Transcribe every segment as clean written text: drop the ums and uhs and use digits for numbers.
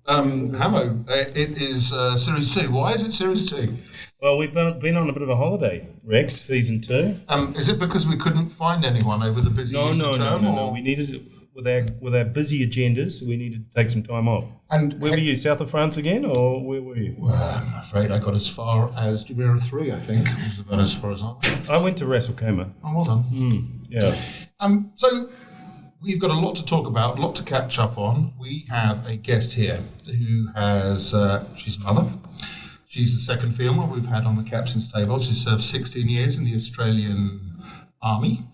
Hamo, it is Series 2. Why is it Series 2? Well, we've been on a bit of a holiday, Rex, Season 2. Is it because we couldn't find anyone over the busy Easter term? No. We needed, with our busy agendas, we needed to take some time off. And where were you, south of France again, or where were you? Well, I'm afraid I got as far as Jumeirah 3, I think. It was about as far as I went. I went to Ras Al Khaimah. Oh, well done. Yeah. So we've got a lot to talk about, a lot to catch up on. We have a guest here who has, she's a mother. She's the second female we've had on the captain's table. She served 16 years in the Australian Army,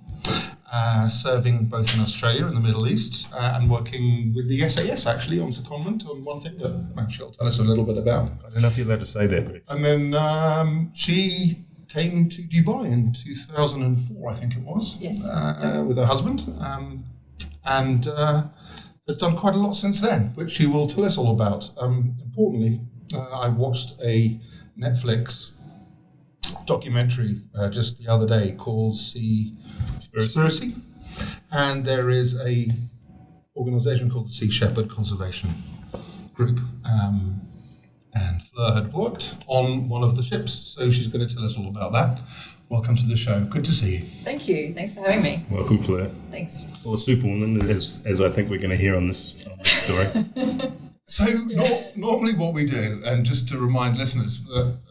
serving both in Australia and the Middle East, and working with the SAS, actually, on secondment, on one thing that she'll tell us a little bit about. I don't know if you're allowed to say that, Rick. And then she came to Dubai in 2004, I think it was, yes, with her husband, and has done quite a lot since then, which she will tell us all about. Importantly, I watched a Netflix documentary just the other day called Seaspiracy, and there is a organisation called the Sea Shepherd Conservation Group, and Fleur had worked on one of the ships, so she's going to tell us all about that. Welcome to the show. Good to see you. Thank you. Thanks for having me. Welcome, Fleur. Thanks. Or Superwoman, as I think we're going to hear on this story. So normally what we do, and just to remind listeners,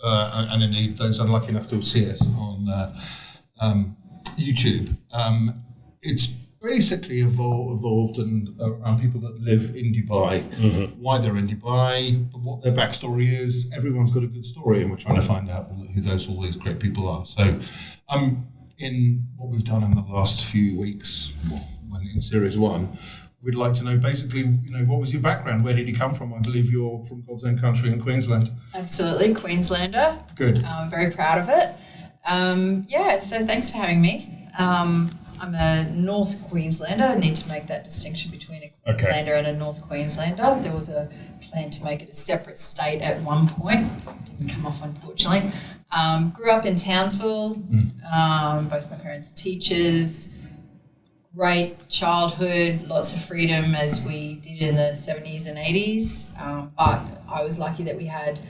and indeed those unlucky enough to see us on YouTube, it's basically evolved and around people that live in Dubai, why they're in Dubai, what their backstory is. Everyone's got a good story, and we're trying to find out who all these great people are. So in what we've done in the last few weeks, when in Series 1, we'd like to know basically, what was your background? Where did you come from? I believe you're from God's own country in Queensland. Absolutely, Queenslander. Good. I'm very proud of it. So thanks for having me. I'm a North Queenslander. I need to make that distinction between a Queenslander and a North Queenslander. There was a plan to make it a separate state at one point. Didn't come off, unfortunately. Grew up in Townsville. Both my parents are teachers. Great childhood, lots of freedom as we did in the 70s and 80s. But I was lucky that we had,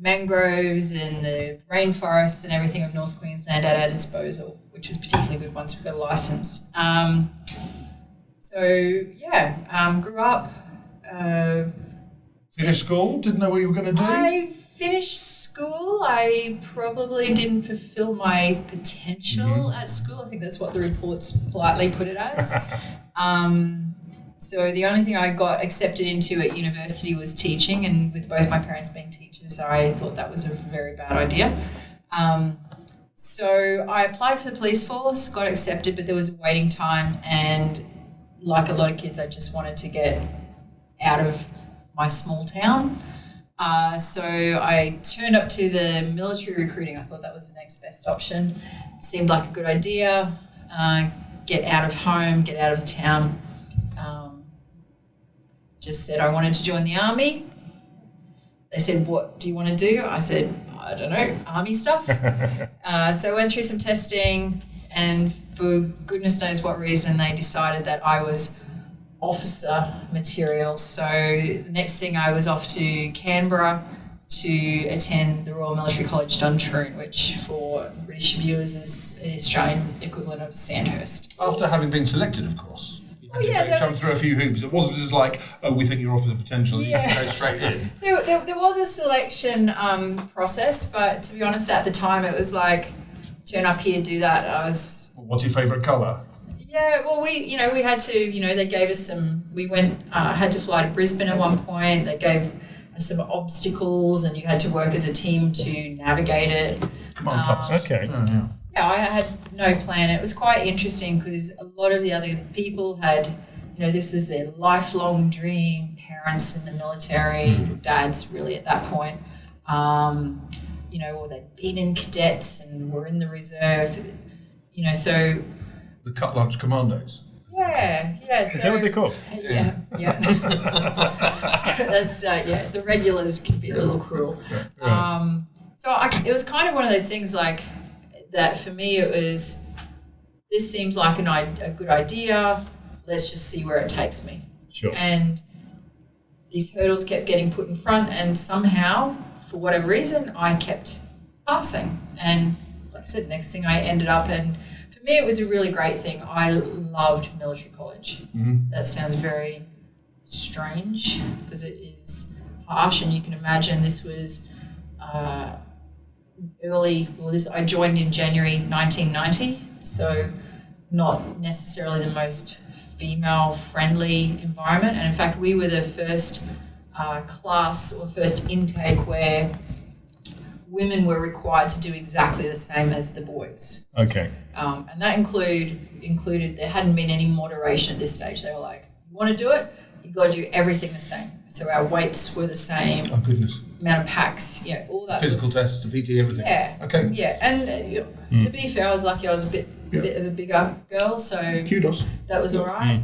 mangroves and the rainforests and everything of North Queensland at our disposal, which was particularly good once we got a licence. Grew up. Finished school? Didn't know what you were going to do? I finished school. I probably didn't fulfill my potential at school. I think that's what the reports politely put it as. So the only thing I got accepted into at university was teaching, and with both my parents being teachers, I thought that was a very bad idea. So I applied for the police force, got accepted, but there was a waiting time, and like a lot of kids, I just wanted to get out of my small town. So I turned up to the military recruiting. I thought that was the next best option. It seemed like a good idea. Get out of home, get out of town. Just said I wanted to join the army. They said, "What do you want to do?" I said, "I don't know, army stuff." So I went through some testing, and for goodness knows what reason, they decided that I was officer material. So the next thing, I was off to Canberra to attend the Royal Military College Duntroon, which for British viewers is the Australian equivalent of Sandhurst. After having been selected, of course. You had to jump through a few hoops. It wasn't just like, we think you're officer potential, you can go straight in. There was a selection process, but to be honest, at the time it was like, turn up here, do that. What's your favourite colour? Yeah, well, we had to, they gave us had to fly to Brisbane at one point. They gave us some obstacles, and you had to work as a team to navigate it. Come on, Thomas. Okay. Yeah, I had no plan. It was quite interesting because a lot of the other people had, this is their lifelong dream, parents in the military, dads really at that point, or they'd been in cadets and were in the reserve, so... The cut lunch commandos. Yeah. Is that what they're called? Yeah. That's, the regulars can be a little cruel. Right. It was kind of one of those things like that for me. It was, this seems like a good idea. Let's just see where it takes me. Sure. And these hurdles kept getting put in front, and somehow, for whatever reason, I kept passing. And like I said, next thing I ended up, and for me it was a really great thing. I loved military college. Mm-hmm. That sounds very strange because it is harsh, and you can imagine this was I joined in January 1990, so not necessarily the most female-friendly environment. And in fact, we were the first class or first intake where women were required to do exactly the same as the boys. Okay. And that included there hadn't been any moderation at this stage. They were like, you want to do it? You've got to do everything the same. So our weights were the same. Oh, goodness. Amount of packs, all that. Physical tests, the PT, everything. Yeah. Okay. Yeah, and to be fair, I was lucky I was a bit of a bigger girl, so kudos. That was all right.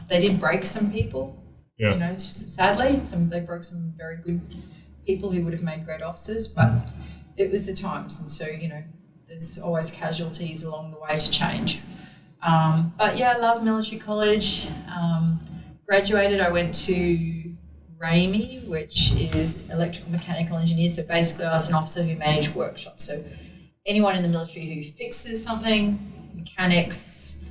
They did break some people, yeah. Sadly. They broke some very good people who would have made great officers, but it was the times, and so, there's always casualties along the way to change. But yeah, I love military college. Graduated, I went to RAME, which is electrical mechanical engineer. So basically I was an officer who managed workshops. So anyone in the military who fixes something, mechanics,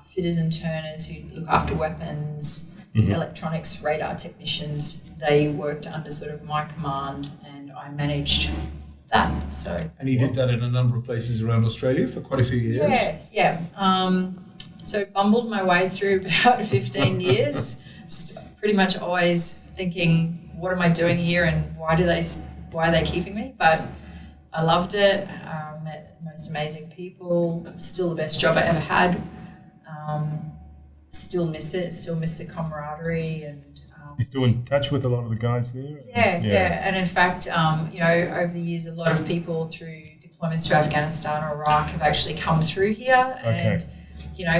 fitters and turners who look after weapons, electronics, radar technicians, they worked under sort of my command, and I managed that. So. And you did that in a number of places around Australia for quite a few years? Yeah. So bumbled my way through about 15 years, pretty much always thinking, what am I doing here and why are they keeping me? But I loved it, met the most amazing people, still the best job I ever had, still miss it, still miss the camaraderie. And you're still in touch with a lot of the guys there? Yeah. And in fact, over the years, a lot of people through deployments to Afghanistan or Iraq have actually come through here. Okay. And,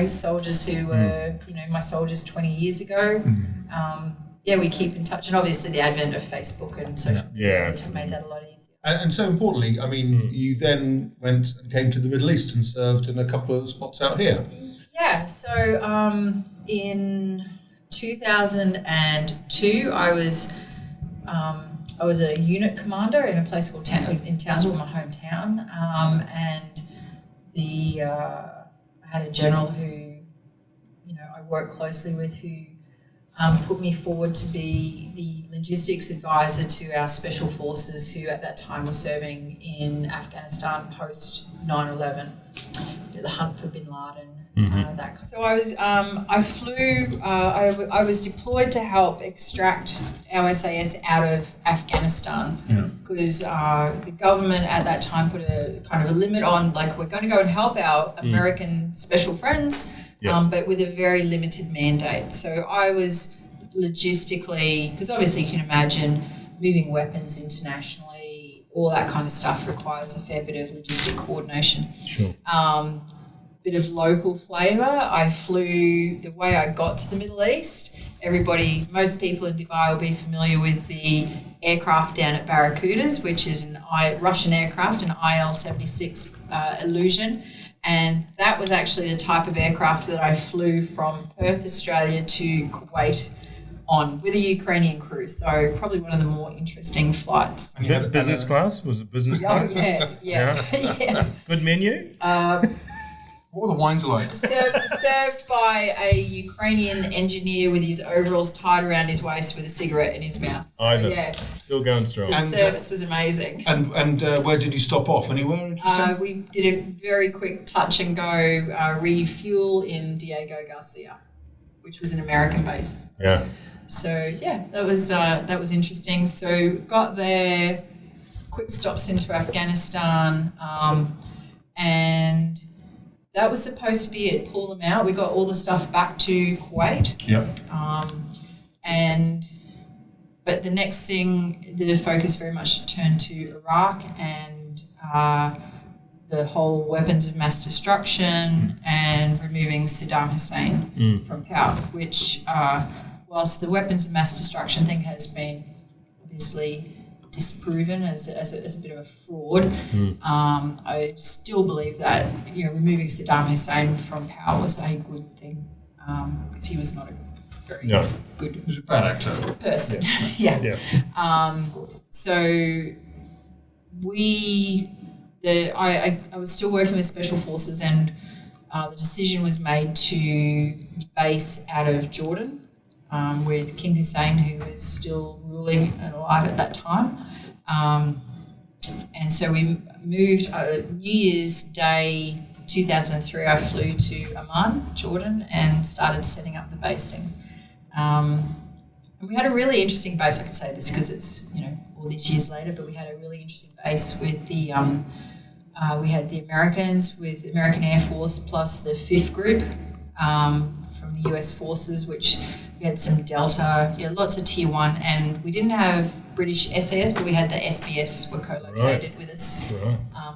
soldiers who were, my soldiers 20 years ago. We keep in touch. And obviously the advent of Facebook and social media has made that a lot easier. And so importantly, you then went and came to the Middle East and served in a couple of spots out here. Yeah, so in 2002, I was a unit commander in a place called in Townsville, my hometown, and I had a general who, I worked closely with, who put me forward to be the logistics advisor to our special forces who at that time were serving in Afghanistan post 9/11, the hunt for bin Laden. So I was deployed to help extract our SAS out of Afghanistan because the government at that time put a kind of a limit on, like, we're going to go and help our American special friends, but with a very limited mandate. So I was logistically, because obviously you can imagine moving weapons internationally, all that kind of stuff requires a fair bit of logistic coordination. Sure. Bit of local flavour. I flew, the way I got to the Middle East, most people in Dubai will be familiar with the aircraft down at Barracudas, which is a Russian aircraft, an IL-76 Illusion. And that was actually the type of aircraft that I flew from Perth, Australia to Kuwait on with a Ukrainian crew. So probably one of the more interesting flights. And you had business class? Was it business class? Oh, yeah. Good menu? What were the wines like? Served by a Ukrainian engineer with his overalls tied around his waist with a cigarette in his mouth. So, still going strong. The service was amazing. And where did you stop off? Anywhere interesting? We did a very quick touch and go refuel in Diego Garcia, which was an American base. Yeah. So that was interesting. So got there, quick stops into Afghanistan, and that was supposed to be it, pull them out. We got all the stuff back to Kuwait. Yep. But the next thing, the focus very much turned to Iraq and the whole weapons of mass destruction and removing Saddam Hussein from power, which, whilst the weapons of mass destruction thing has been obviously disproven as a bit of a fraud, I still believe that removing Saddam Hussein from power was a good thing, because he was not a very good. He's a bad actor. Person. Yeah. So I was still working with Special Forces, and the decision was made to base out of Jordan with King Hussein, who was still ruling and alive at that time. And so we moved New Year's Day 2003. I flew to Amman, Jordan, and started setting up the basing. And we had a really interesting base. I could say this because it's all these years later, but we had a really interesting base with the we had the Americans with American Air Force plus the 5th Group from the US Forces, which we had some Delta, lots of Tier 1, and we didn't have British SAS, but we had the SBS were co-located with us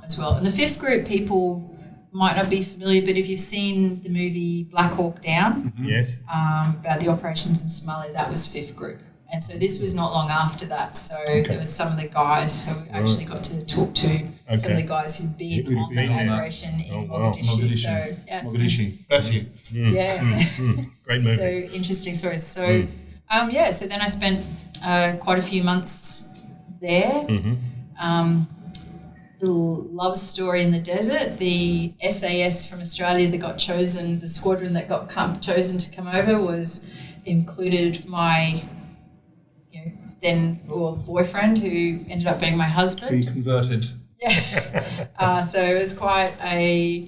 as well. And the 5th Group people might not be familiar, but if you've seen the movie Black Hawk Down, yes, about the operations in Somalia, that was 5th Group. And so this was not long after that. So there was some of the guys, so we actually got to talk to some of the guys who'd been on that operation in Mogadishu. So, Mogadishu. Bless you. Great movie. So interesting stories. So, so then I spent quite a few months there. Little love story in the desert. The SAS from Australia that got chosen, the squadron that got chosen to come over included my then boyfriend, who ended up being my husband. He converted. Yeah. So it was quite a,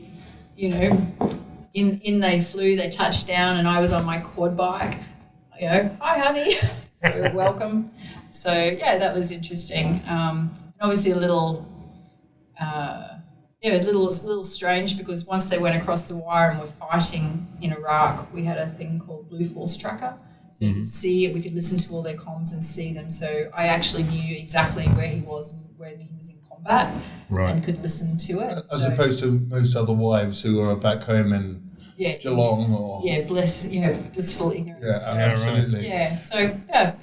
in they flew, they touched down, and I was on my quad bike. Hi, honey. So welcome. So that was interesting. Obviously a little strange, because once they went across the wire and were fighting in Iraq, we had a thing called Blue Force Tracker. So you could see it, we could listen to all their comms and see them. So I actually knew exactly where he was when he was in combat, and could listen to it. As opposed to most other wives who are back home in Geelong or... blissful ignorance. Yeah, absolutely. Yeah, so a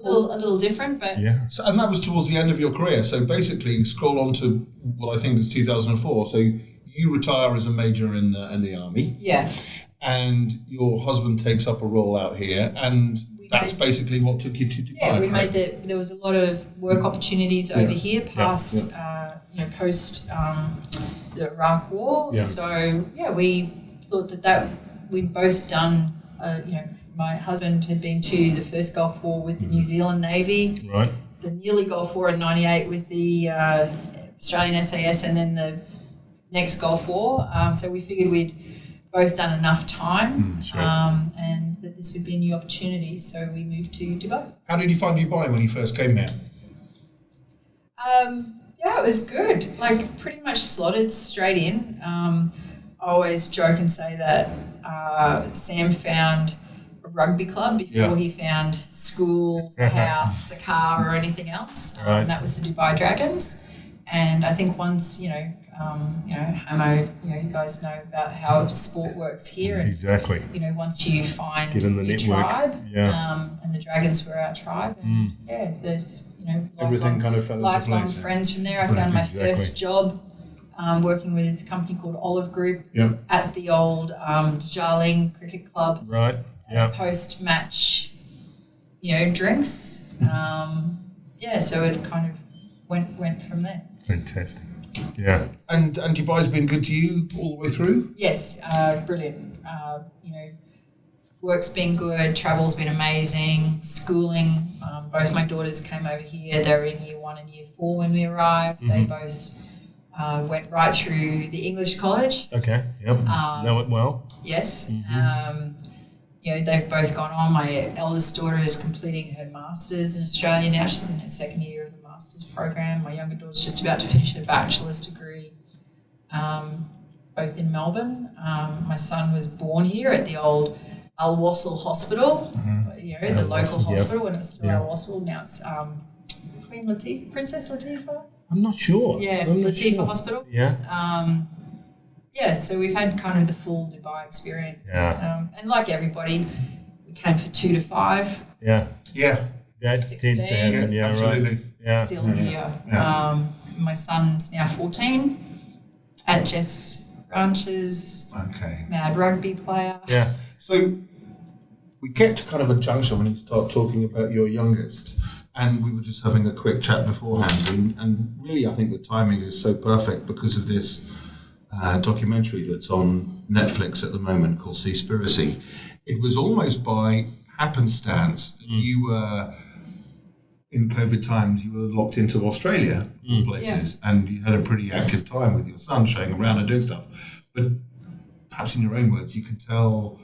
little different, but... Yeah. So, and that was towards the end of your career. So basically, scroll on to what I think is 2004. So you retire as a major in the army. Yeah. And your husband takes up a role out here, and that's basically what took you to Dubai. Yeah, we made there was a lot of work opportunities over here past, post the Iraq War. Yeah. So we thought that we'd both done. My husband had been to the first Gulf War with the New Zealand Navy, right? The nearly Gulf War in '98 with the Australian SAS, and then the next Gulf War. So we figured we'd both done enough time, and that this would be a new opportunity. So we moved to Dubai. How did you find Dubai when you first came here? It was good. Like pretty much slotted straight in. I always joke and say that Sam found a rugby club before he found schools, a house, a car, or anything else. And that was the Dubai Dragons. And I think once, Hamo, you guys know about how sport works here. And, exactly. Once you find Get in the your network. tribe, and the Dragons were our tribe. And, there's, everything kind of fell into place. Lifelong friends from there. I found my first job working with a company called Olive Group at the old Darjeeling Cricket Club. Right. Yeah. Post-match, drinks. So it kind of went from there. Fantastic. Yeah. And Dubai's been good to you all the way through? Yes, brilliant. Work's been good, travel's been amazing, schooling. Both my daughters came over here. They were in year 1 and year 4 when we arrived. They both went right through the English college. Okay, yep. Know it well. Yes. They've both gone on. My eldest daughter is completing her master's in Australia now. She's in her second year of a master's program. My younger daughter's just about to finish her bachelor's degree, both in Melbourne. My son was born here at the old Al Wasl Hospital, the local hospital when it was still Al Wasl. Now it's Queen Latifah, Princess Latifah. I'm not sure. Yeah, Latifah Hospital. Yeah. So we've had kind of the full Dubai experience. Yeah. And like everybody, we came for 2 to 5. Yeah. Yeah. That 16. tends to happen. Yeah, absolutely. Right. Yeah. Still here. Yeah. My son's now 14 at Jess Ranches. Okay. Mad rugby player. Yeah. So we get to kind of a juncture when you start talking about your youngest, and we were just having a quick chat beforehand, and really I think the timing is so perfect because of this documentary that's on Netflix at the moment called Seaspiracy. It was almost by happenstance that you were, in COVID times, you were locked into Australia, places, and you had a pretty active time with your son showing around and doing stuff. But perhaps in your own words, you can tell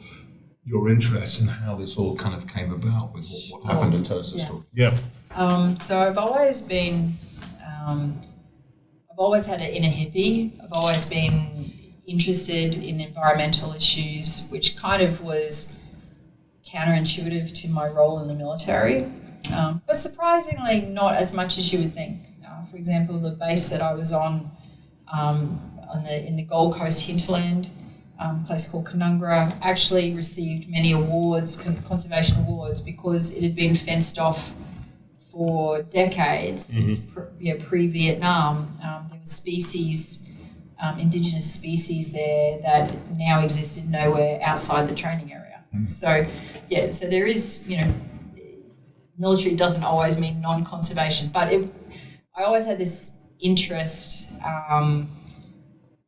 your interest in how this all kind of came about with what happened, and tell us the story. Yeah. So I've always been, I've always had an inner hippie. I've always been interested in environmental issues, which kind of was counterintuitive to my role in the military, but surprisingly not as much as you would think. For example, the base that I was on in the Gold Coast hinterland, a place called Canungra, actually received many awards, conservation awards, because it had been fenced off for decades since pre-Vietnam. There were species, indigenous species there that now existed nowhere outside the training area. So there is, military doesn't always mean non-conservation, but I always had this interest,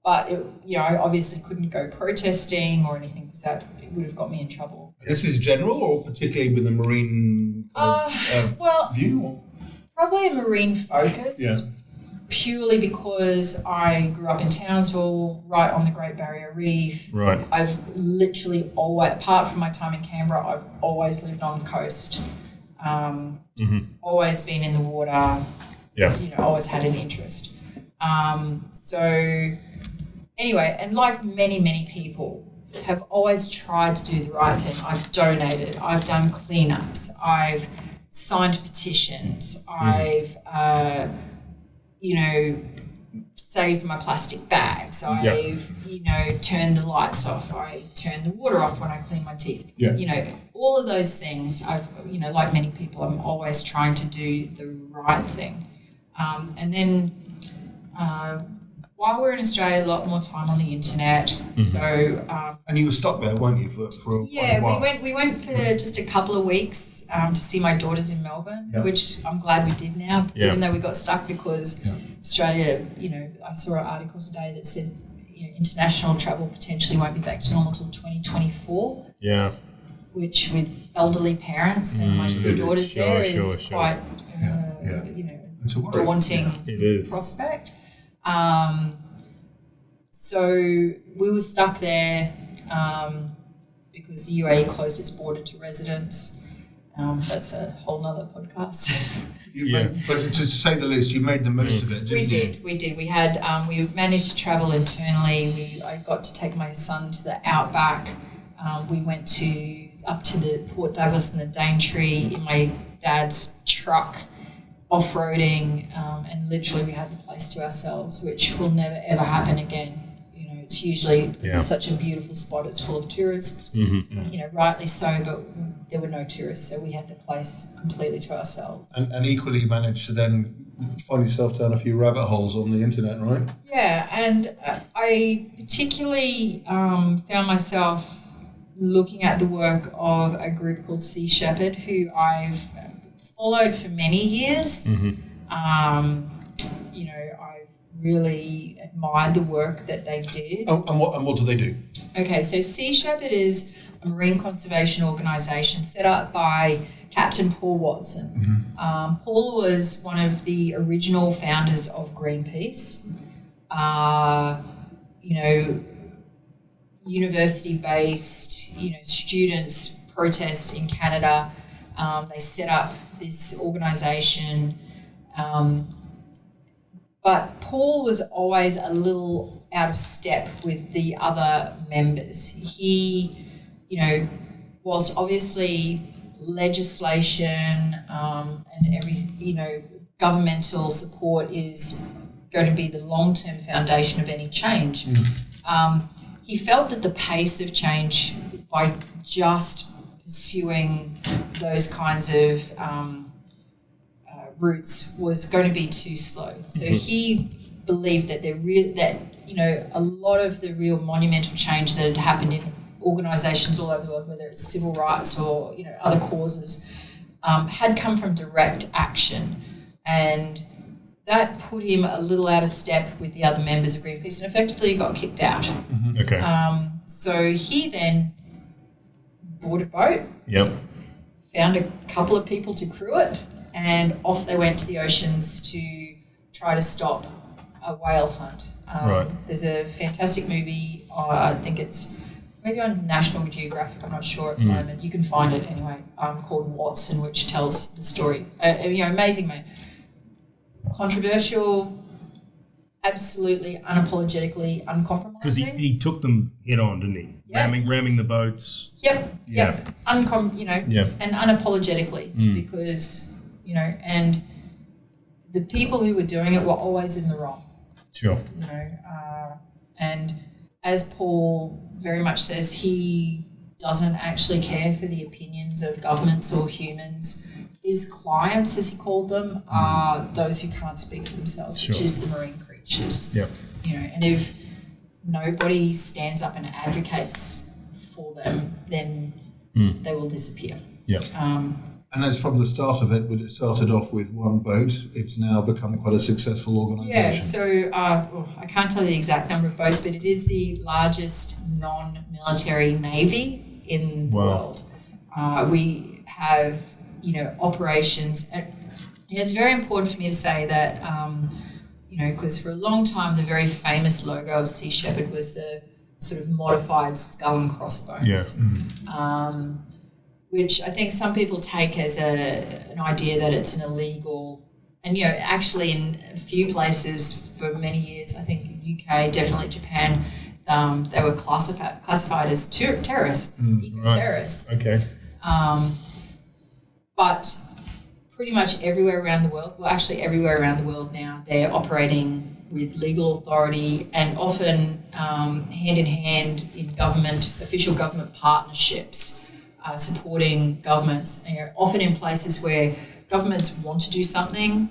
but I obviously couldn't go protesting or anything because that would have got me in trouble. This is general, or particularly with the marine view? Or? Probably a marine focus. Yeah. Purely because I grew up in Townsville, right on the Great Barrier Reef. Right. I've literally always, apart from my time in Canberra, I've always lived on the coast. Always been in the water. Yeah. Always had an interest. So anyway, and like many, many people, have always tried to do the right thing. I've donated. I've done cleanups. I've signed petitions. I've saved my plastic bags. I've, turned the lights off. I turn the water off when I clean my teeth. Yeah. All of those things, I've, like many people, I'm always trying to do the right thing. And then while we're in Australia, a lot more time on the internet. So. And you were stuck there, weren't you, for quite a while? we went for just a couple of weeks to see my daughters in Melbourne, which I'm glad we did now, even though we got stuck because Australia, I saw an article today that said, international travel potentially won't be back to normal until 2024. Yeah. Which with elderly parents and my two daughters is quite, daunting prospect. So we were stuck there because the UAE closed its border to residents. That's a whole nother podcast. But to say the least, you made the most of it, didn't you? We did. We had we managed to travel internally. I got to take my son to the outback. We went up to the Port Douglas and the Daintree in my dad's truck, off-roading, and literally we had the place to ourselves, which will never ever happen again. It's usually, because it's such a beautiful spot, it's full of tourists, rightly so, but there were no tourists, so we had the place completely to ourselves. And equally you managed to then find yourself down a few rabbit holes on the internet, right? Yeah, and I particularly found myself looking at the work of a group called Sea Shepherd, who I've followed for many years. I've really admired the work that they did. And what do they do? Okay, so Sea Shepherd is a marine conservation organisation set up by Captain Paul Watson. Paul was one of the original founders of Greenpeace. University-based, students protest in Canada. They set up this organisation. But Paul was always a little out of step with the other members. He, whilst obviously legislation and governmental support is going to be the long-term foundation of any change, he felt that the pace of change by just pursuing those kinds of routes was going to be too slow. So he believed that a lot of the real monumental change that had happened in organisations all over the world, whether it's civil rights or other causes, had come from direct action, and that put him a little out of step with the other members of Greenpeace, and effectively he got kicked out. Mm-hmm. Okay. So he then bought a boat. Yep. Found a couple of people to crew it, and off they went to the oceans to try to stop a whale hunt. Right. There's a fantastic movie, I think it's maybe on National Geographic, I'm not sure at the moment. You can find it anyway, called Watson, which tells the story. Amazing, mate. Controversial, absolutely unapologetically uncompromising. Because he took them head on, didn't he? Yep. Ramming the boats. Yep. And unapologetically, because, and the people who were doing it were always in the wrong. Sure. And as Paul very much says, he doesn't actually care for the opinions of governments or humans. His clients, as he called them, are those who can't speak for themselves, which is the marine creatures. Yep. And if nobody stands up and advocates for them, then they will disappear. Yep. And as from the start of it, when it started off with one boat, it's now become quite a successful organisation. Yeah, so I can't tell you the exact number of boats, but it is the largest non-military navy in the world. We have, operations. And it's very important for me to say that, because for a long time the very famous logo of Sea Shepherd was the sort of modified skull and crossbones. Yeah. Which I think some people take as an idea that it's an illegal, and actually in a few places for many years, I think UK, definitely Japan, they were classified as terrorists, terrorists. Okay. But pretty much everywhere around the world, everywhere around the world now, they're operating with legal authority and often hand in hand in official government partnerships. Supporting governments, often in places where governments want to do something.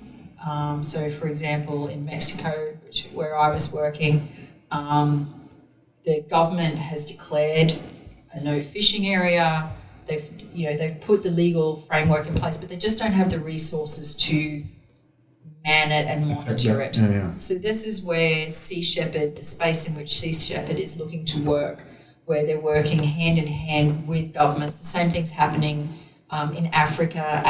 So, for example, in Mexico, where I was working, the government has declared a no fishing area. They've put the legal framework in place, but they just don't have the resources to man it and monitor it. So this is where Sea Shepherd, the space in which Sea Shepherd is looking to work, where they're working hand in hand with governments. The same thing's happening in Africa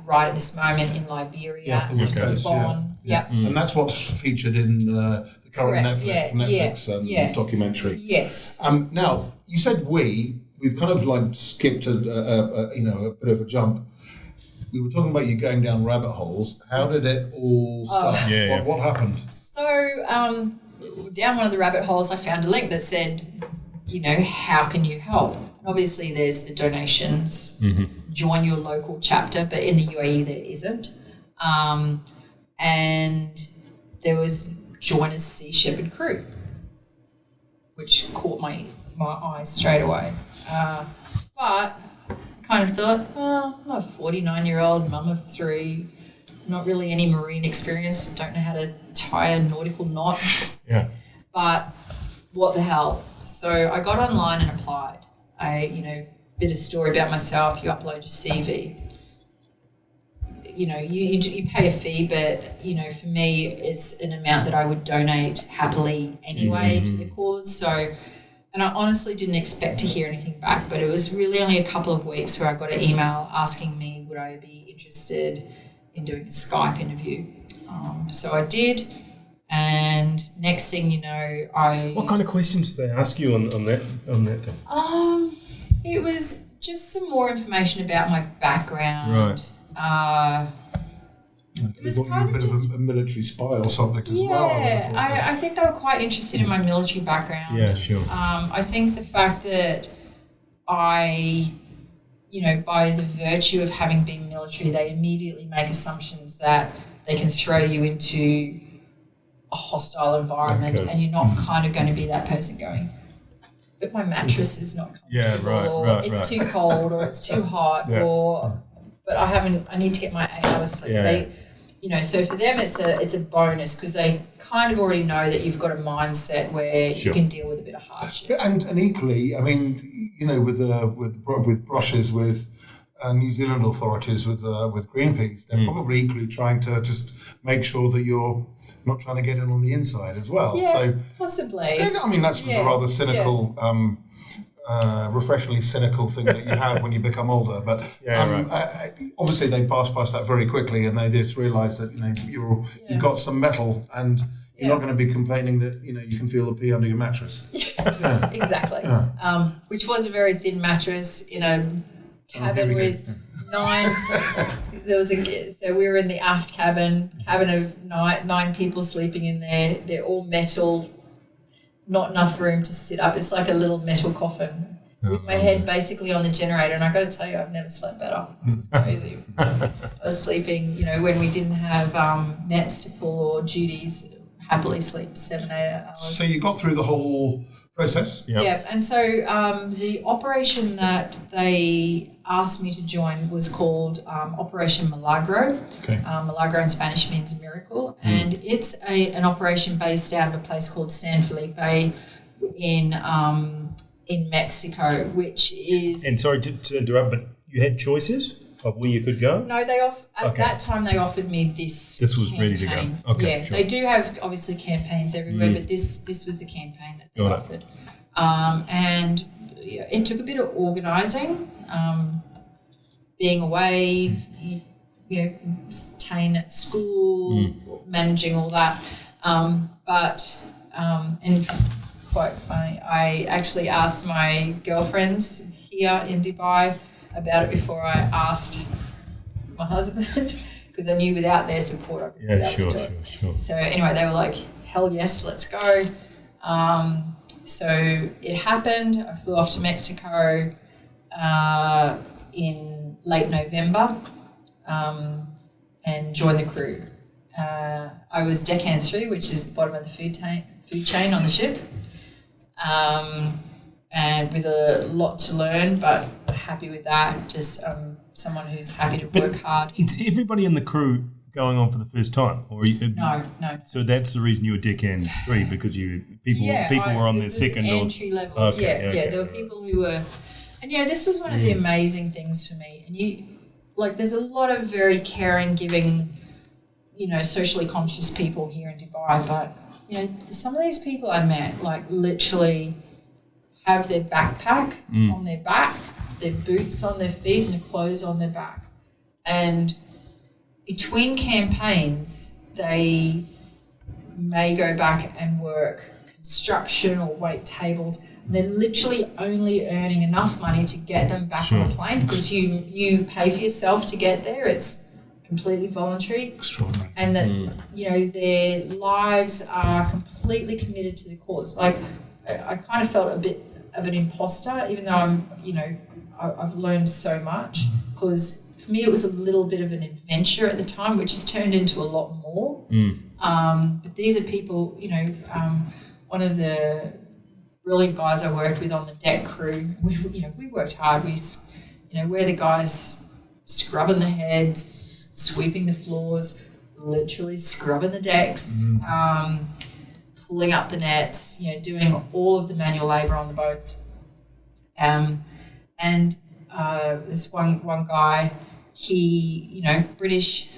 right at this moment, in Liberia, and Gabon. And that's what's featured in the current Netflix documentary. Yes. Now, you said we've kind of skipped a bit of a jump. We were talking about you going down rabbit holes. How did it all start? What happened? So down one of the rabbit holes, I found a link that said, how can you help? Obviously, there's the donations, join your local chapter, but in the UAE there isn't. And there was join a Sea Shepherd crew, which caught my eyes straight away. But kind of thought, I'm a 49-year-old mum of 3, not really any marine experience, don't know how to tie a nautical knot. Yeah. But what the hell? So I got online and applied. Bit of story about myself. You upload your CV. You pay a fee, but for me, it's an amount that I would donate happily anyway to the cause. So, and I honestly didn't expect to hear anything back, but it was really only a couple of weeks where I got an email asking me would I be interested in doing a Skype interview. So I did. And next thing you know, What kind of questions did they ask you on that thing? It was just some more information about my background. Right. It was kind of just a military spy or something as well. I think they were quite interested in my military background. Yeah, sure. I think the fact that by the virtue of having been military, they immediately make assumptions that they can throw you into a hostile environment and you're not kind of going to be that person going, but my mattress is not comfortable, or it's too cold, or it's too hot, but I need to get my 8 hours sleep. so for them it's a bonus because they kind of already know that you've got a mindset where you can deal with a bit of hardship. And equally, I mean, with brushes with New Zealand authorities with Greenpeace, they're probably equally trying to just make sure that you're not trying to get in on the inside as well. Yeah, so possibly. I mean, that's a rather cynical. Refreshingly cynical thing that you have when you become older, but obviously they pass past that very quickly, and they just realise that you've got some metal, and you're not going to be complaining that you can feel the pee under your mattress. Exactly. Which was a very thin mattress in a cabin with 9. So we were in the aft cabin of 9 people sleeping in there. They're all metal. Not enough room to sit up. It's like a little metal coffin with my head basically on the generator. And I got to tell you, I've never slept better. It's crazy. I was sleeping, when we didn't have nets to pull or duties, happily sleep 7-8 hours. So you got through the whole process? Yeah. And so the operation that they asked me to join was called Operation Milagro. Okay. Milagro in Spanish means miracle, and it's an operation based out of a place called San Felipe in Mexico, which is. And sorry to interrupt, but you had choices of where you could go? No, at that time they offered me this. This was campaign. ready to go. Okay, yeah, sure. they do have obviously campaigns everywhere, but this was the campaign that they offered, and it took a bit of organising. Being away, staying at school, managing all that. But and quite funny, I actually asked my girlfriends here in Dubai about it before I asked my husband because I knew without their support I wouldn't be able to do it. Sure. So anyway, they were like, hell yes, let's go. So it happened. I flew off to Mexico in late November and joined the crew. I was deckhand 3, which is the bottom of the food chain on the ship, and with a lot to learn, but happy with that. Just someone who's happy to work hard. It's everybody in the crew going on for the first time, or no. So that's the reason you were deckhand 3 because people were on their second entry level. Okay, there were people who were. And this was one of the amazing things for me. And there's a lot of very caring, giving, socially conscious people here in Dubai. But, some of these people I met, literally have their backpack on their back, their boots on their feet, and their clothes on their back. And between campaigns, they may go back and work construction or wait tables. They're literally only earning enough money to get them back on a plane because you pay for yourself to get there. It's completely voluntary. Extraordinary. And that, their lives are completely committed to the cause. I kind of felt a bit of an imposter, even though I've learned so much because for me it was a little bit of an adventure at the time, which has turned into a lot more. But these are people, one of the brilliant guys I worked with on the deck crew, we worked hard. We're the guys scrubbing the heads, sweeping the floors, literally scrubbing the decks, pulling up the nets, doing all of the manual labour on the boats. And this one guy, he, British,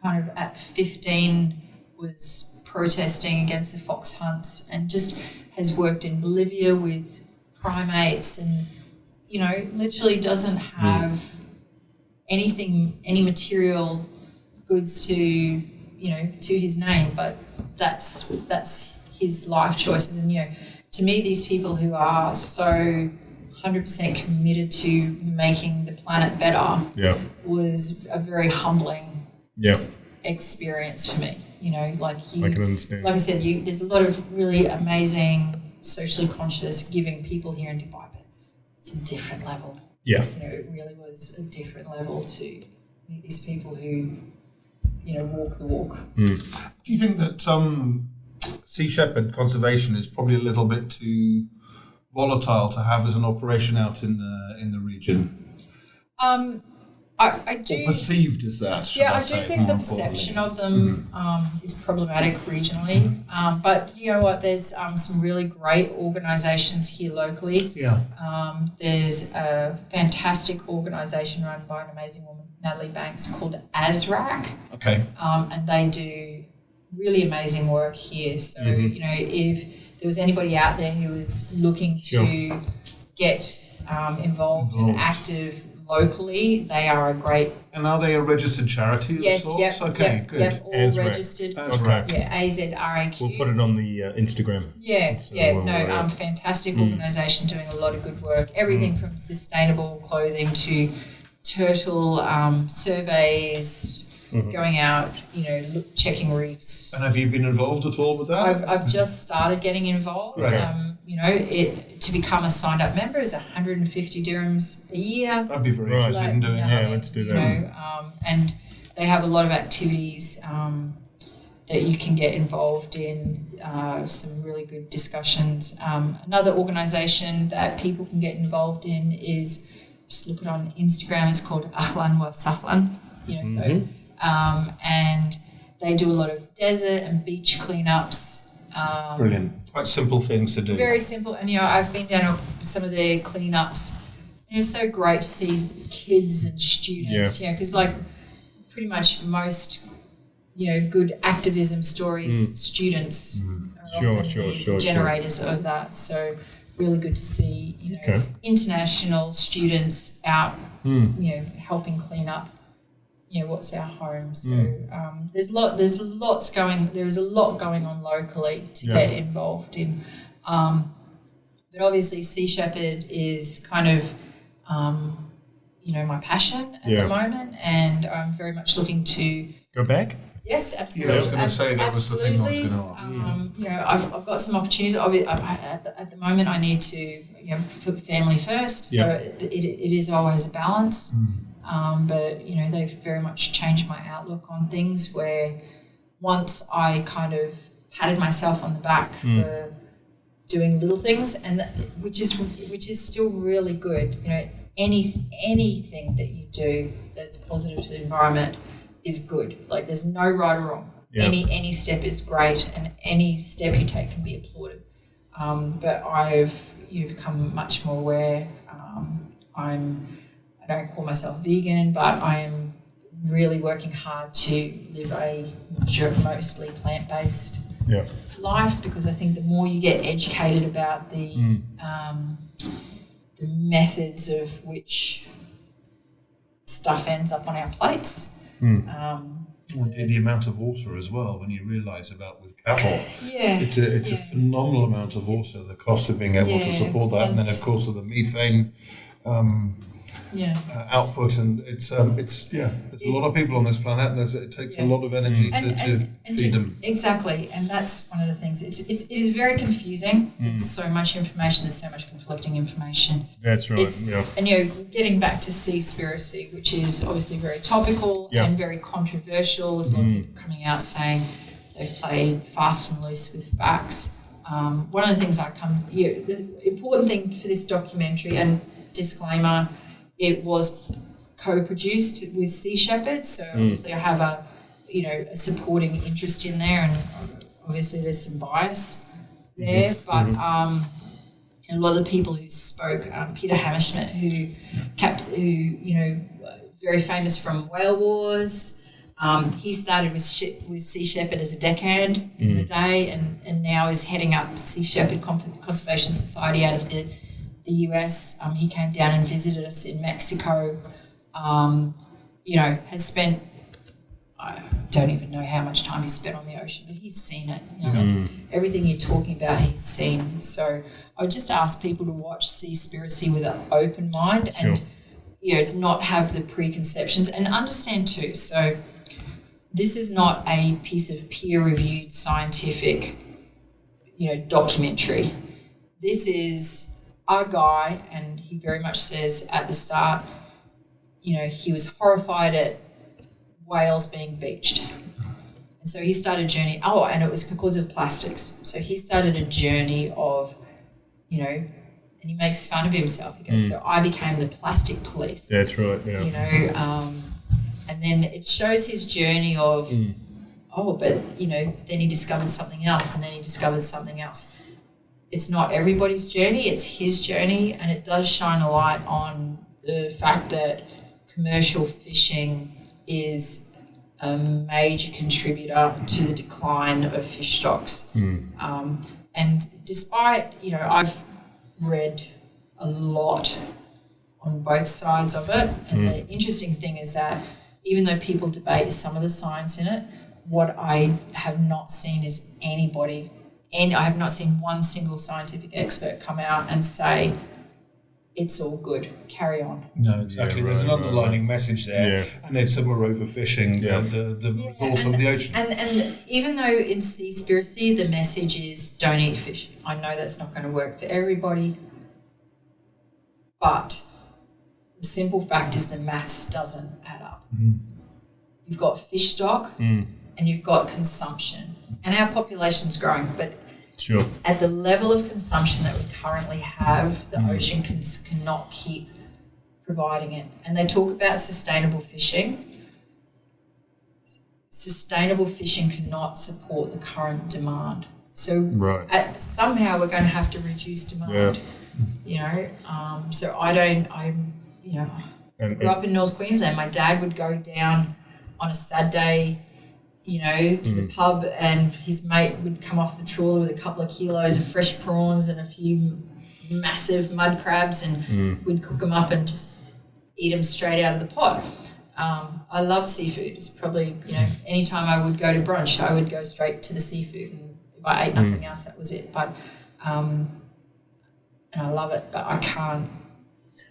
kind of at 15 was protesting against the fox hunts and just has worked in Bolivia with primates and, literally doesn't have any material goods to his name, but that's his life choices. And, to me, these people who are so 100% committed to making the planet better was a very humbling experience for me. I can understand. Like I said, there's a lot of really amazing, socially conscious, giving people here in Dubai, but it's a different level. Yeah. It really was a different level to meet these people who, walk the walk. Do you think that Sea Shepherd conservation is probably a little bit too volatile to have as an operation out in the region? I do. Or perceived as that. Yeah, I do think the perception of them is problematic regionally. But you know what? There's some really great organisations here locally. Yeah. There's a fantastic organisation run by an amazing woman, Natalie Banks, called ASRAC. Okay. And they do really amazing work here. So, you know, if there was anybody out there who was looking to get involved and active locally, they are a great... And are they a registered charity of sorts? Yes, Okay, good. Yep, all ASRAC. registered. Okay. Yeah, AZRAQ. We'll put it on the Instagram. Fantastic organisation doing a lot of good work. Everything from sustainable clothing to turtle surveys, going out, you know, checking reefs. And have you been involved at all with that? I've just started getting involved. Right. You know, to become a signed up member is 150 dirhams a year. I'd be very interested in doing that. Yeah, let's do that. You know, and they have a lot of activities that you can get involved in, some really good discussions. Another organisation that people can get involved in is, just look it on Instagram, it's called Ahlan wa Sahlan, you know, so, and they do a lot of desert and beach cleanups. Brilliant. Quite simple things to do. Very simple. And, you know, I've been down to some of their cleanups. And it's so great to see kids and students, you know, because, like, pretty much most, you know, good activism stories, students are often the generators of that. So really good to see, you know, international students out, you know, helping clean up, you know, what's our home. So there is a lot going on locally to get involved in. But obviously Sea Shepherd is kind of, you know, my passion at the moment, and I'm very much looking to go back. Yes, absolutely. Yeah, I was going to say that was the thing I was going to ask. You know, I've got some opportunities. At the moment, I need to, you know, put family first. So it is always a balance. But, you know, they've very much changed my outlook on things, where once I kind of patted myself on the back for doing little things, and which is still really good. You know, anything that you do that's positive to the environment is good. Like, there's no right or wrong. Any step is great, and any step you take can be applauded. But I've become much more aware. I don't call myself vegan, but I am really working hard to live a mostly plant-based life, because I think the more you get educated about the methods of which stuff ends up on our plates. The amount of water as well, when you realise about with cattle. It's a phenomenal amount of water, the cost of being able to support that, and then of course of the methane output, and it's there's a lot of people on this planet, and it takes a lot of energy to feed them. Exactly, and that's one of the things. It is very confusing. There's so much information. There's so much conflicting information. That's right. And you know, getting back to Seaspiracy, which is obviously very topical and very controversial. There's a lot of people coming out saying they've played fast and loose with facts. One of the things the important thing for this documentary, and disclaimer, it was co-produced with Sea Shepherd, so obviously I have a supporting interest in there, and obviously there's some bias there, but a lot of the people who spoke, Peter Hammerschmidt, who very famous from Whale Wars, he started with Sea Shepherd as a deckhand in the day, and now is heading up Sea Shepherd Conservation Society out of the US. He came down and visited us in Mexico. Has spent, I don't even know how much time he's spent on the ocean, but he's seen it. Everything you're talking about, he's seen. So I would just ask people to watch Seaspiracy with an open mind and not have the preconceptions, and understand too. So this is not a piece of peer-reviewed scientific, documentary. This is our guy, and he very much says at the start, he was horrified at whales being beached. And so he started a journey. And it was because of plastics. So he started a journey of, And he makes fun of himself. He goes, so I became the plastic police. That's right, yeah. You know, and then it shows his journey of, but, you know, then he discovered something else, and then he discovered something else. It's not everybody's journey, it's his journey, and it does shine a light on the fact that commercial fishing is a major contributor to the decline of fish stocks. And despite, you know, I've read a lot on both sides of it, and the interesting thing is that even though people debate some of the science in it, what I have not seen is I have not seen one single scientific expert come out and say it's all good, carry on. No, exactly. There's an underlining message there, and it's that we're overfishing the resource of the ocean. And even though in Seaspiracy the message is don't eat fish, I know that's not going to work for everybody, but the simple fact is the maths doesn't add up. You've got fish stock and you've got consumption, and our population's growing, but at the level of consumption that we currently have, the ocean cannot keep providing it. And they talk about sustainable fishing. Sustainable fishing cannot support the current demand. So somehow we're going to have to reduce demand. You know, so I grew up in North Queensland. My dad would go down on a Saturday, you know, to the pub, and his mate would come off the trawler with a couple of kilos of fresh prawns and a few massive mud crabs, and we'd cook them up and just eat them straight out of the pot. I love seafood. It's probably, you know, anytime I would go to brunch, I would go straight to the seafood, and if I ate nothing else, that was it. But and I love it, but I can't.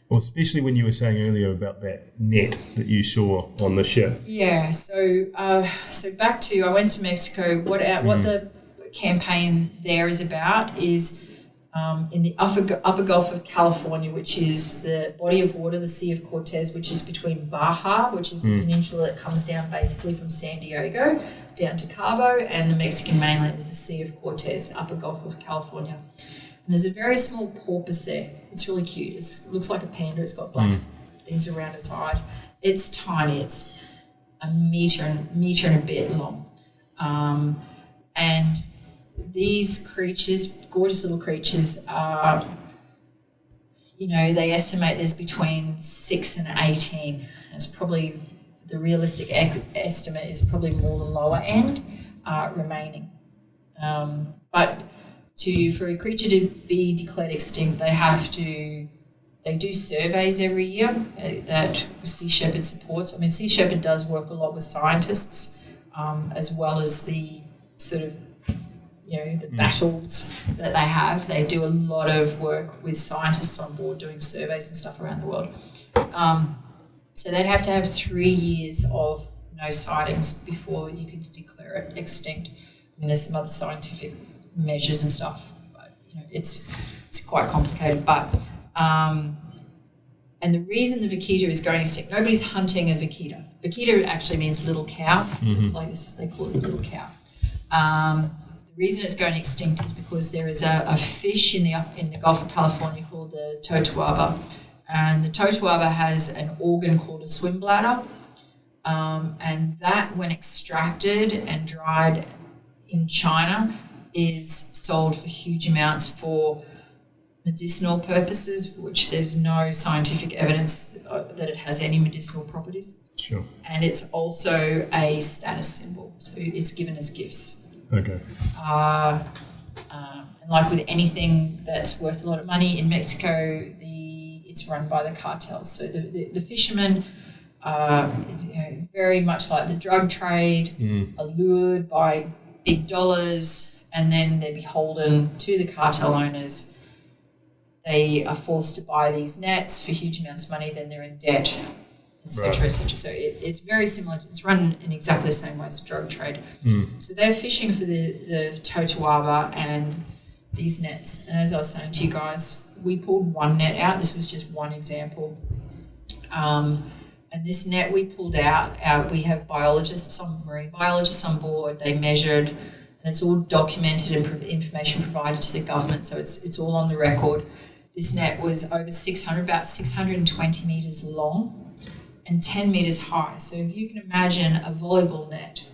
Well, especially when you were saying earlier about that net that you saw on the ship. Yeah. So back to, I went to Mexico. What the campaign there is about is in the upper Gulf of California, which is the body of water, the Sea of Cortez, which is between Baja, which is the peninsula that comes down basically from San Diego down to Cabo, and the Mexican mainland is the Sea of Cortez, upper Gulf of California. And there's a very small porpoise there. It's really cute. It looks like a panda. It's got black things around its eyes. It's tiny. It's a metre and a bit long. And these creatures, gorgeous little creatures, are, you know, they estimate there's between 6 and 18. It's probably, the realistic estimate is probably more the lower end remaining. But for a creature to be declared extinct, they do surveys every year that Sea Shepherd supports. I mean, Sea Shepherd does work a lot with scientists, as well as the sort of, you know, the battles that they have. They do a lot of work with scientists on board doing surveys and stuff around the world. So they'd have to have 3 years of no sightings before you could declare it extinct. I mean, there's some other scientific measures and stuff, but, you know, it's quite complicated. But and the reason the vaquita is going extinct, nobody's hunting a vaquita. Vaquita actually means little cow. It's like this, they call it a little cow. The reason it's going extinct is because there is a fish in the Gulf of California called the totoaba, and the totoaba has an organ called a swim bladder, and that, when extracted and dried in China, is sold for huge amounts for medicinal purposes, which there's no scientific evidence that it has any medicinal properties. Sure. And it's also a status symbol, so it's given as gifts. Okay. And like with anything that's worth a lot of money in Mexico, it's run by the cartels. So the fishermen, you know, very much like the drug trade, are lured by big dollars, and then they're beholden to the cartel owners. They are forced to buy these nets for huge amounts of money, then they're in debt, etc., etc. So it's very similar. It's run in exactly the same way as the drug trade. So they're fishing for the totoaba and these nets. And as I was saying to you guys, we pulled one net out. This was just one example. And this net we pulled out, we have marine biologists on board. They measured, and it's all documented and information provided to the government. So it's all on the record. this net was about 620 metres long and 10 metres high. So if you can imagine a volleyball net,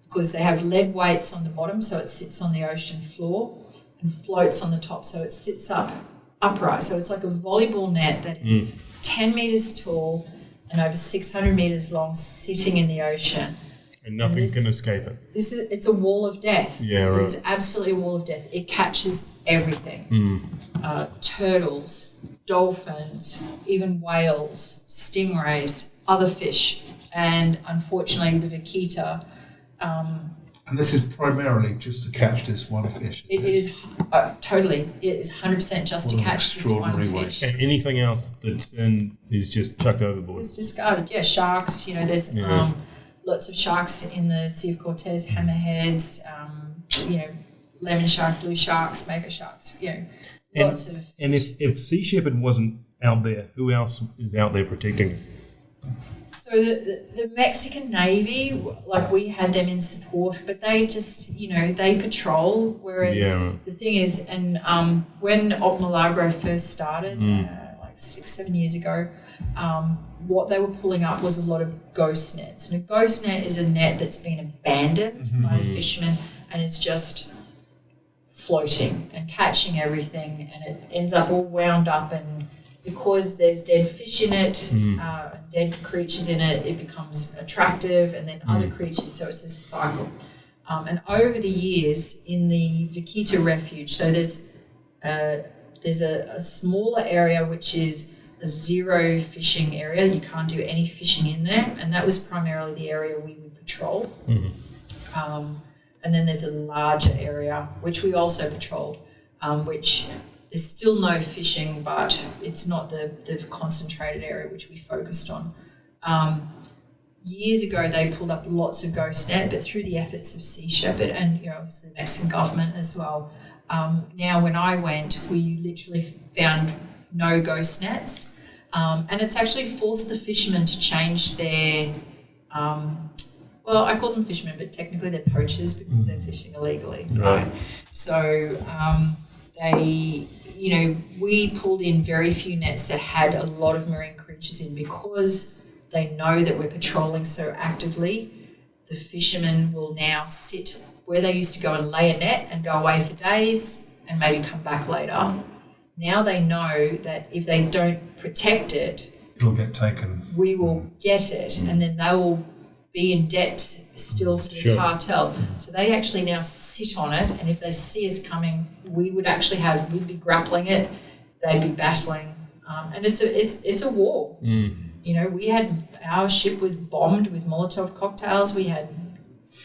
because they have lead weights on the bottom, so it sits on the ocean floor, and floats on the top, so it sits upright. So it's like a volleyball net that is 10 metres tall and over 600 metres long, sitting in the ocean. And nothing can escape it. It's a wall of death. Yeah, right. It is absolutely a wall of death. It catches everything. Turtles, dolphins, even whales, stingrays, other fish, and unfortunately the vaquita. And this is primarily just to catch this one fish. It is totally. It is 100% just to catch this one fish. And anything else that's in is just chucked overboard. It's discarded. Yeah, sharks. There's lots of sharks in the Sea of Cortez, hammerheads. Lemon shark, blue sharks, mako sharks. Lots of. And if Sea Shepherd wasn't out there, who else is out there protecting it? So the Mexican Navy, we had them in support, but they just, they patrol. Whereas the thing is, and when Milagro first started, 6-7 years ago, what they were pulling up was a lot of ghost nets. And a ghost net is a net that's been abandoned by the fishermen, and it's just floating and catching everything, and it ends up all wound up, and because there's dead fish in it, dead creatures in it, it becomes attractive, and then other creatures, so it's a cycle. And over the years in the Vaquita Refuge, so there's a smaller area which is a zero fishing area. You can't do any fishing in there, and that was primarily the area we would patrol. And then there's a larger area which we also patrolled, which there's still no fishing, but it's not the concentrated area which we focused on. Years ago, they pulled up lots of ghost net, but through the efforts of Sea Shepherd and obviously the Mexican government as well. Now, when I went, we literally found no ghost nets, and it's actually forced the fishermen to change their. Well, I call them fishermen, but technically they're poachers because they're fishing illegally, right? So we pulled in very few nets that had a lot of marine creatures in, because they know that we're patrolling so actively. The fishermen will now sit where they used to go and lay a net and go away for days and maybe come back later. Now they know that if they don't protect it, it'll get taken. We will get it, and then they will be in debt still to the cartel. So they actually now sit on it, and if they see us coming, we'd be grappling it, they'd be battling, and it's a war. Our ship was bombed with Molotov cocktails. We had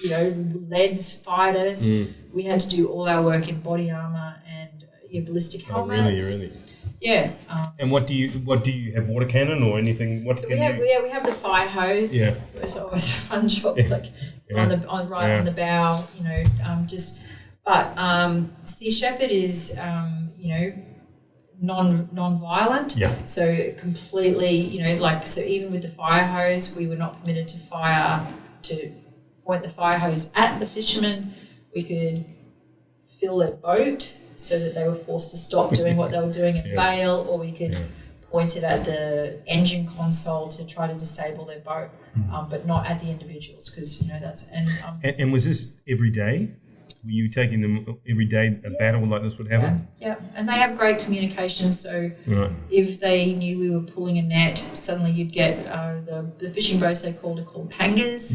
leads fired at us. We had to do all our work in body armor and ballistic helmets. Really? Yeah. And what do you have, water cannon or anything? We have the fire hose. Yeah. It's always a fun job, on the bow. Sea Shepherd is non-violent. Yeah. So completely, so even with the fire hose, we were not permitted to point the fire hose at the fishermen. We could fill their boat so that they were forced to stop doing what they were doing and bail, or we could point it at the engine console to try to disable their boat, but not at the individuals, because that's and was this every day? Were you taking them every day? A battle like this would happen? Yeah, and they have great communication. So if they knew we were pulling a net, suddenly you'd get the fishing boats they are called pangas.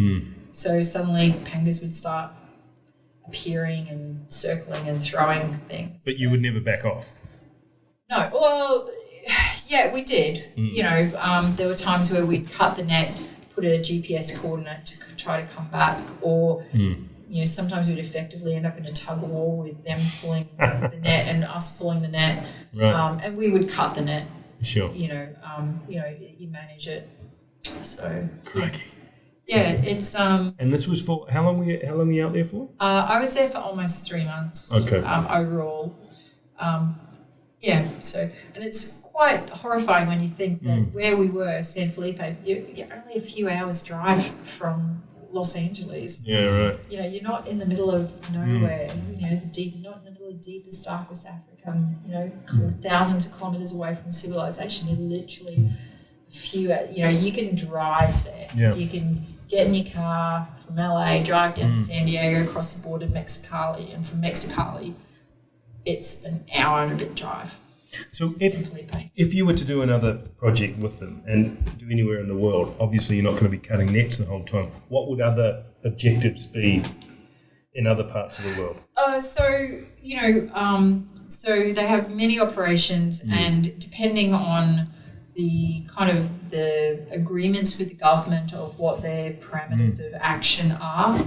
So suddenly pangas would start appearing and circling and throwing things. But you would never back off? No. Well, yeah, we did. There were times where we'd cut the net, put a GPS coordinate to try to come back, or sometimes we'd effectively end up in a tug of war with them pulling the net and us pulling the net, and we would cut the net. Sure. You manage it. So. Crikey. Yeah, it's And this was for how long were you out there for? I was there for almost 3 months. Okay. Overall. So, and it's quite horrifying when you think that where we were, San Felipe, you're only a few hours drive from Los Angeles. Yeah, right. You know, you're not in the middle of nowhere. You know, not in the middle of deepest, darkest Africa. You know, thousands of kilometers away from civilization. You're literally a few. You know, you can drive there. Yeah. You can get in your car from LA, drive down to San Diego, across the border to Mexicali, and from Mexicali, it's an hour and a bit drive. So if you were to do another project with them and do anywhere in the world, obviously you're not going to be cutting nets the whole time. What would other objectives be in other parts of the world? So they have many operations, and depending on the kind of the agreements with the government of what their parameters of action are,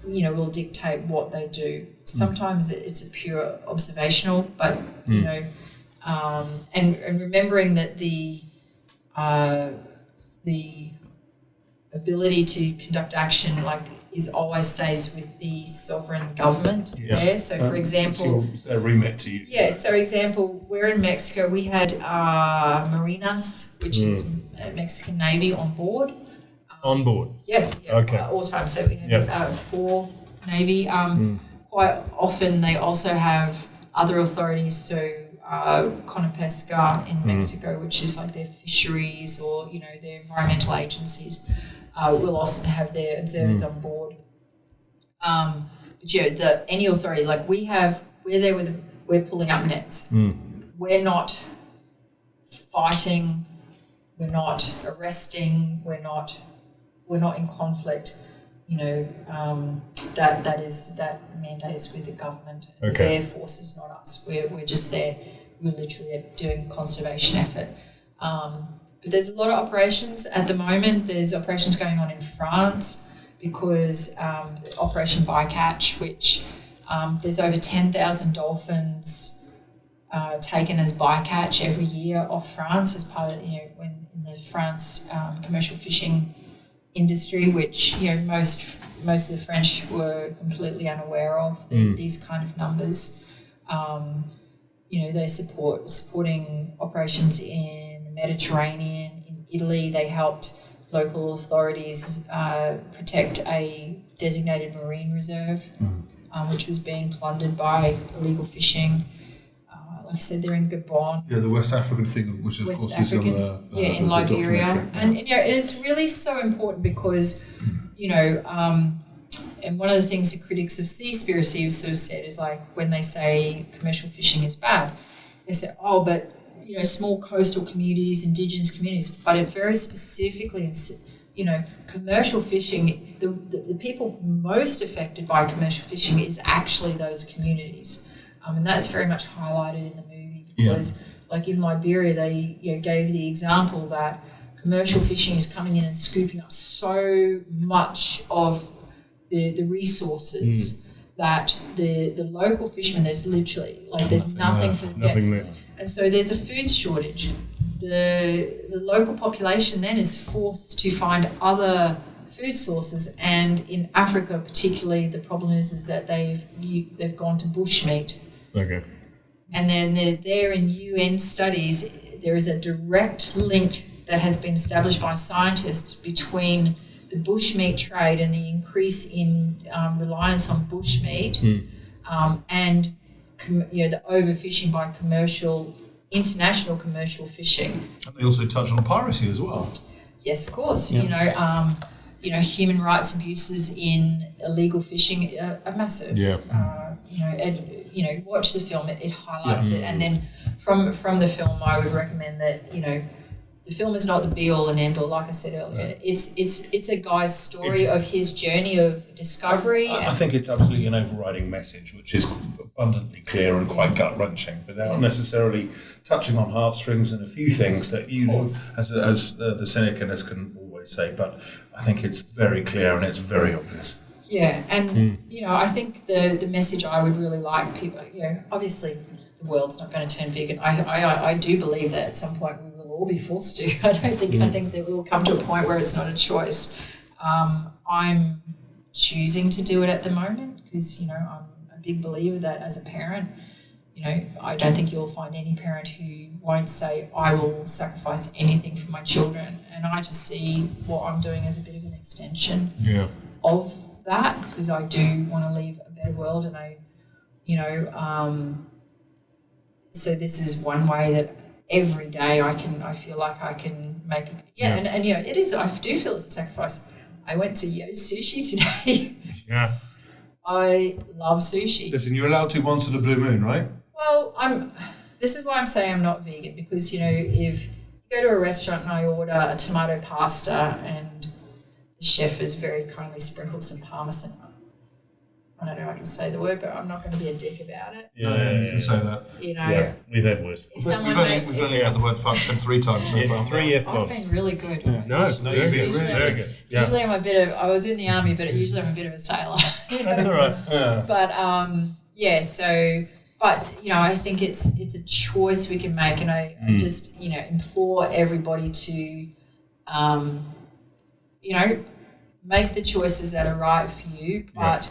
will dictate what they do. Sometimes it's a pure observational, but and remembering that the ability to conduct action always stays with the sovereign government there. So, for example, it's their remit to you. Yeah. So, example, we're in Mexico. We had Marinas, which is Mexican Navy, on board. On board. Yeah. Okay. All time. So we had 4 Navy. Quite often they also have other authorities. So Conapesca in Mexico, which is like their fisheries or their environmental agencies, will often have their observers on board. But any authority we're there we're pulling up nets. We're not fighting. We're not arresting. We're not in conflict. That mandate is with the government. Okay. Their forces, not us. We're just there. We're literally doing conservation effort. But there's a lot of operations at the moment. There's operations going on in France because Operation Bycatch, which there's over 10,000 dolphins taken as bycatch every year off France as part of when in the France commercial fishing industry, which most of the French were completely unaware of these kind of numbers. They're supporting operations in the Mediterranean. In Italy, they helped local authorities protect a designated marine reserve, which was being plundered by illegal fishing. Like I said, they're in Gabon. Yeah, the West African thing, which of course is on in Liberia. And it is really so important because, and one of the things the critics of Seaspiracy have sort of said is when they say commercial fishing is bad, they say, but small coastal communities, indigenous communities, but it very specifically, commercial fishing, the people most affected by commercial fishing is actually those communities. And that's very much highlighted in the movie because, in Liberia, they gave the example that commercial fishing is coming in and scooping up so much of the resources that the local fishermen, there's literally there's nothing left. And so there's a food shortage. The local population then is forced to find other food sources, and in Africa particularly, the problem is that they've gone to bushmeat. Okay. And then there in UN studies, there is a direct link that has been established by scientists between the bushmeat trade and the increase in reliance on bushmeat and the overfishing by international commercial fishing. And they also touch on piracy as well. Yes, of course. Yeah. Human rights abuses in illegal fishing are massive. Yeah. Watch the film. It highlights it, and then from the film, I would recommend that the film is not the be all and end all. Like I said earlier, it's a guy's story of his journey of discovery. I think it's absolutely an overriding message, which is abundantly clear and quite gut wrenching, without necessarily touching on heartstrings and a few things that as the cynic and as can always say. But I think it's very clear and it's very obvious. Yeah, and I think the message I would really like people, obviously the world's not going to turn vegan. I do believe that at some point we will all be forced to. I think that we'll come to a point where it's not a choice. I'm choosing to do it at the moment because I'm a big believer that as a parent, I don't think you'll find any parent who won't say I will sacrifice anything for my children, and I just see what I'm doing as a bit of an extension Yeah. of that, because I do want to leave a better world, and so this is one way that every day I feel like I can make it. And it is, I do feel it's a sacrifice. I went to Yo's Sushi today. Yeah. I love sushi. Listen, you're allowed to once in a blue moon, right? Well, this is why I'm saying I'm not vegan, because, if you go to a restaurant and I order a tomato pasta and the chef has very kindly sprinkled some parmesan, I don't know if I can say the word, but I'm not going to be a dick about it. Yeah, you can say that. Yeah, we've had worse. If someone We've only had the word fuck said 3 times so far. 3 I've been really good. Yeah. No, very good. Yeah. Usually I was in the army, but usually I'm a bit of a sailor. That's all right. Yeah. But I think it's a choice we can make, and I just implore everybody to make the choices that are right for you, but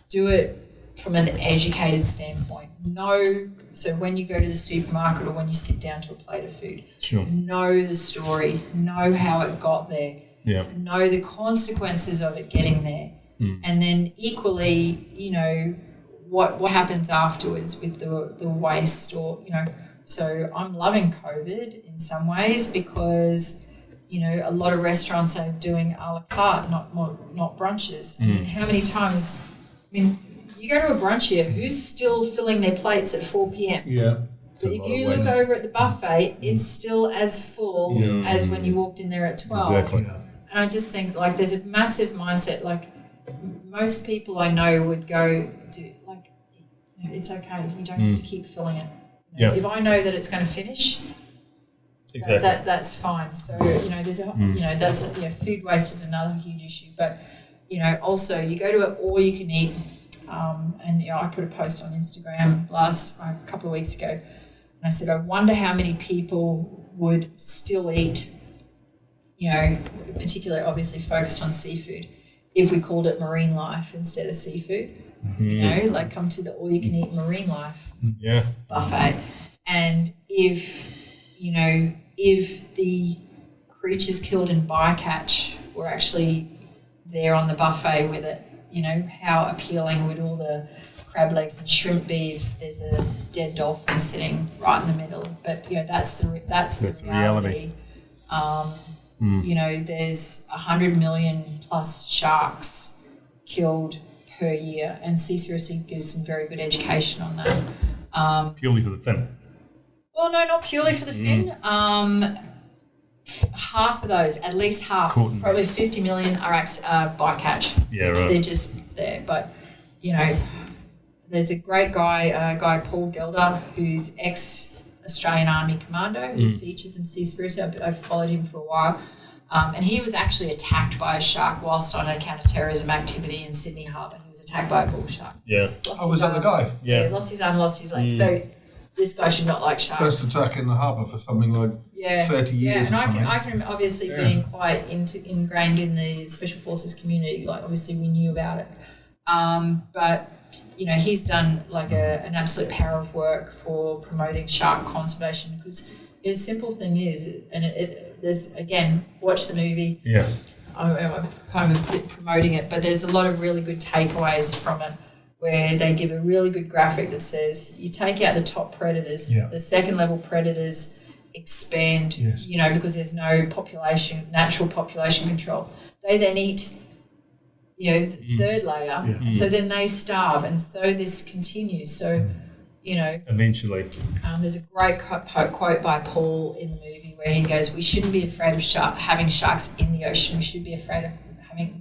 do it from an educated standpoint. So when you go to the supermarket or when you sit down to a plate of food, know the story, know how it got there, know the consequences of it getting there, and then equally, what happens afterwards with the waste, or So I'm loving COVID in some ways, because a lot of restaurants are doing a la carte, not brunches. I mean, how many times? You go to a brunch here, who's still filling their plates at 4 p.m? Yeah. But if you look over at the buffet, it's still as full as when you walked in there at 12. Exactly. Yeah. And I just think, there's a massive mindset. Most people I know would go, it's okay. You don't have to keep filling it. If I know that it's going to finish, that's fine. So, there's food waste is another huge issue. But, also you go to an all-you-can-eat, and I put a post on Instagram a couple of weeks ago, and I said, I wonder how many people would still eat, particularly obviously focused on seafood, if we called it marine life instead of seafood. Come to the all-you-can-eat marine life buffet. And if the creatures killed in bycatch were actually there on the buffet with it, how appealing would all the crab legs and shrimp be if there's a dead dolphin sitting right in the middle? But that's the reality. There's 100 million plus sharks killed per year, and Seaspiracy gives some very good education on that. Purely for the fin? Well, no, not purely for the fin. Half of those, at least half, probably 50 million are bycatch. Yeah, right. They're just there. But, there's a great guy Paul Gelder, who's ex-Australian Army Commando, who features in Seaspiracy. I've followed him for a while. And he was actually attacked by a shark whilst on a counter-terrorism activity in Sydney Harbour. He was attacked by a bull shark. Yeah. Was that the guy? Yeah, lost his arm, lost his leg. So this guy should not like sharks. First attack in the harbour for something like 30 years or something. And I can obviously being quite ingrained in the Special Forces community, obviously we knew about it. But, he's done an absolute power of work for promoting shark conservation, because the simple thing is, and there's, again, watch the movie. Yeah. I'm kind of a bit promoting it, but there's a lot of really good takeaways from it, where they give a really good graphic that says you take out the top predators, the second level predators expand, because there's no natural population control. They then eat, the third layer, and so then they starve, and so this continues. So, eventually. There's a great quote by Paul in the movie where he goes, "We shouldn't be afraid of having sharks in the ocean. We should be afraid of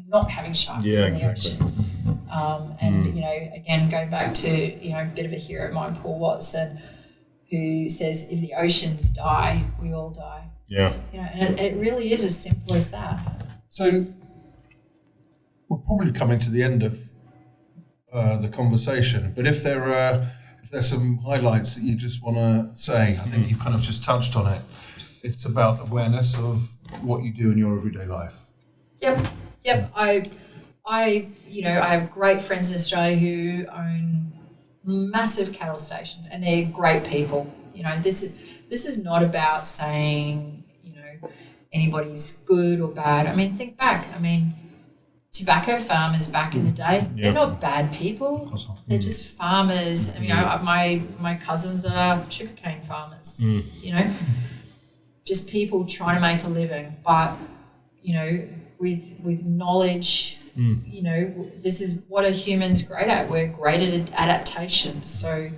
not having sharks in the ocean." Again, going back to, a bit of a hero of mine, Paul Watson, who says, if the oceans die, we all die. Yeah. And it really is as simple as that. So we're probably coming to the end of the conversation, but if there's some highlights that you just want to say, I think you kind of just touched on it. It's about awareness of what you do in your everyday life. Yep. I have great friends in Australia who own massive cattle stations, and they're great people. This is not about saying, anybody's good or bad. I mean, think back. I mean, tobacco farmers back in the day. They're not bad people. They're just farmers. I mean, my cousins are sugarcane farmers. You know, just people trying to make a living, but you know, with knowledge. You know, this is what a human's great at. We're great at adaptation. So,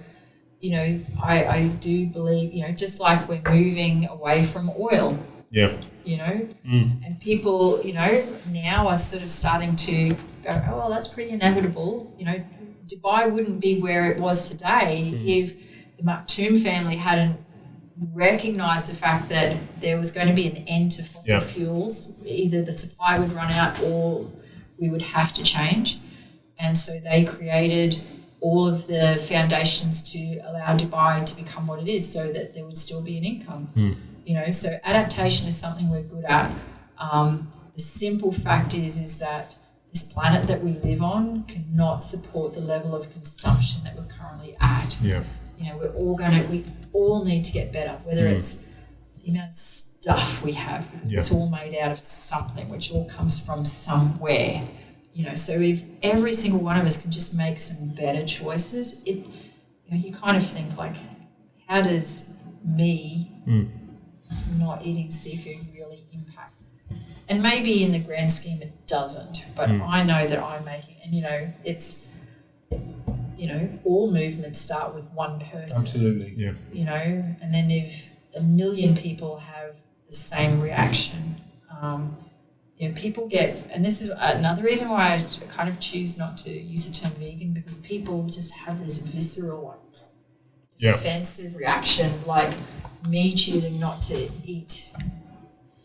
you know, I do believe, you know, just like we're moving away from oil. Yeah. You know, and people, you know, now are sort of starting to go, oh, well, that's pretty inevitable. You know, Dubai wouldn't be where it was today if the Maktoum family hadn't recognised the fact that there was going to be an end to fossil fuels. Either the supply would run out or we would have to change. And so they created all of the foundations to allow Dubai to become what it is so that there would still be an income. You know, so adaptation is something we're good at. The simple fact is that this planet that we live on cannot support the level of consumption that we're currently at. Yeah. You know, we all need to get better, whether it's the amount of stuff we have, because it's all made out of something, which all comes from somewhere. You know, so if every single one of us can just make some better choices, you know, you kind of think like, how does me not eating seafood really impact? And maybe in the grand scheme it doesn't, but I know that I'm making, and you know, it's, you know, all movements start with one person. Absolutely. Yeah. You know, and then if 1 million people have the same reaction, you know, people get, and this is another reason why I kind of choose not to use the term vegan, because people just have this visceral, defensive reaction, like me choosing not to eat,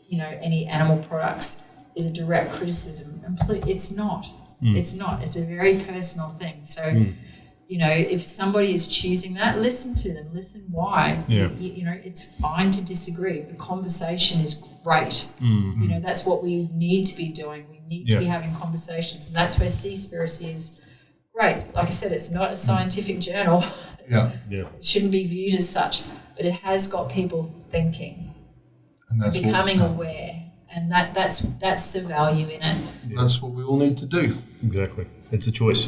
you know, any animal products is a direct criticism. It's not. It's not. It's a very personal thing. So, you know, if somebody is choosing that, listen to them. Listen why. Yeah. You know, it's fine to disagree. The conversation is great. You know, that's what we need to be doing. We need to be having conversations. And that's where Seaspiracy is great. Like I said, it's not a scientific journal. It shouldn't be viewed as such. But it has got people thinking and that's becoming aware. And that's the value in it. That's what we all need to do. Exactly. It's a choice.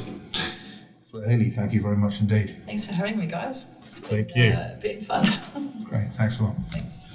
Fleur Healy, thank you very much indeed. Thank you for having me, guys. It's been fun. Great. Thanks a lot. Thanks.